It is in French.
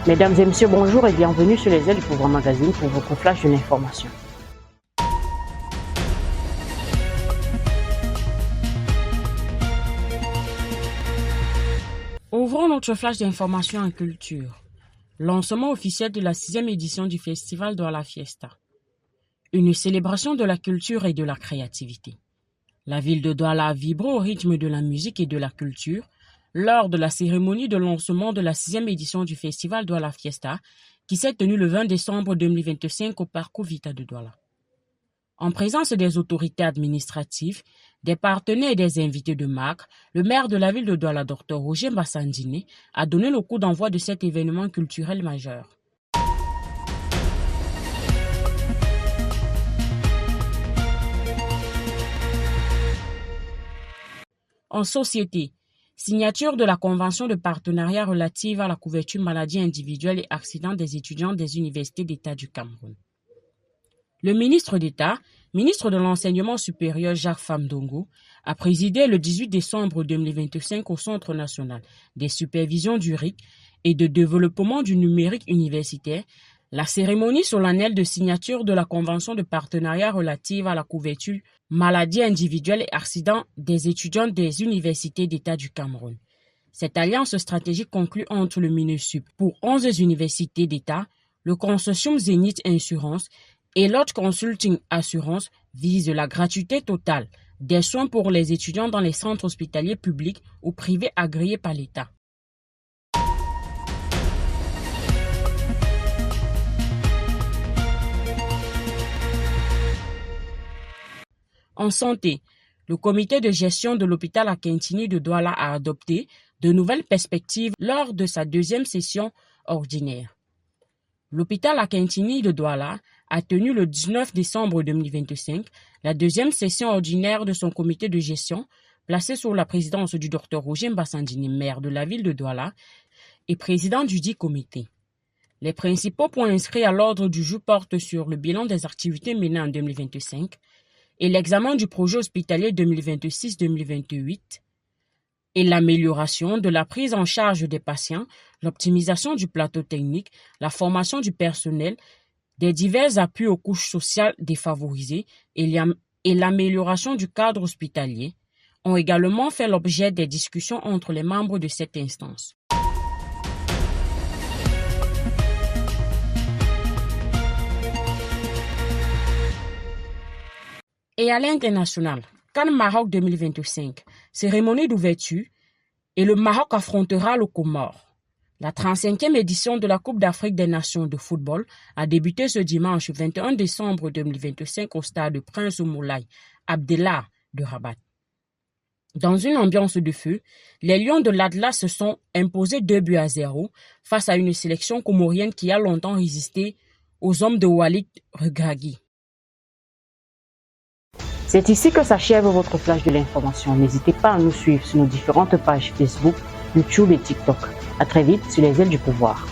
Mesdames et messieurs, bonjour et bienvenue sur les ailes du Pouvoir Magazine pour votre flash de l'information. Ouvrons notre flash d'information en culture. Lancement officiel de la 6e édition du festival Douala Fiesta. Une célébration de la culture et de la créativité. La ville de Douala vibre au rythme de la musique et de la culture lors de la cérémonie de lancement de la 6e édition du festival Douala Fiesta qui s'est tenue le 20 décembre 2025 au Parc Vita de Douala. En présence des autorités administratives, des partenaires et des invités de marque, le maire de la ville de Douala, Dr Roger Bassandine, a donné le coup d'envoi de cet événement culturel majeur. En société, signature de la Convention de partenariat relative à la couverture maladie individuelle et accidents des étudiants des universités d'État du Cameroun. Le ministre d'État, ministre de l'Enseignement supérieur Jacques Famdongo, a présidé le 18 décembre 2025 au Centre national des supervisions du RIC et de développement du numérique universitaire la cérémonie solennelle de signature de la Convention de partenariat relative à la couverture maladie individuelle et accidents des étudiants des universités d'État du Cameroun. Cette alliance stratégique conclue entre le MINUSUP pour 11 universités d'État, le consortium Zénith Insurance et l'autre Consulting Assurance vise la gratuité totale des soins pour les étudiants dans les centres hospitaliers publics ou privés agréés par l'État. En santé, le comité de gestion de l'hôpital Akintini de Douala a adopté de nouvelles perspectives lors de sa deuxième session ordinaire. L'hôpital Akintini de Douala a tenu le 19 décembre 2025 la deuxième session ordinaire de son comité de gestion placé sous la présidence du Dr Roger Bassandine, maire de la ville de Douala et président du dit comité. Les principaux points inscrits à l'ordre du jour portent sur le bilan des activités menées en 2025 et l'examen du projet hospitalier 2026-2028 et l'amélioration de la prise en charge des patients, l'optimisation du plateau technique, la formation du personnel, des divers appuis aux couches sociales défavorisées et l'amélioration du cadre hospitalier ont également fait l'objet des discussions entre les membres de cette instance. Et à l'international, CAN Maroc 2025, cérémonie d'ouverture, et le Maroc affrontera le Comores. La 35e édition de la Coupe d'Afrique des Nations de football a débuté ce dimanche 21 décembre 2025 au stade Prince Moulay Abdellah de Rabat. Dans une ambiance de feu, les Lions de l'Atlas se sont imposés 2-0 face à une sélection comorienne qui a longtemps résisté aux hommes de Walid Regragui. C'est ici que s'achève votre flash de l'information. N'hésitez pas à nous suivre sur nos différentes pages Facebook, YouTube et TikTok. À très vite sur les ailes du pouvoir.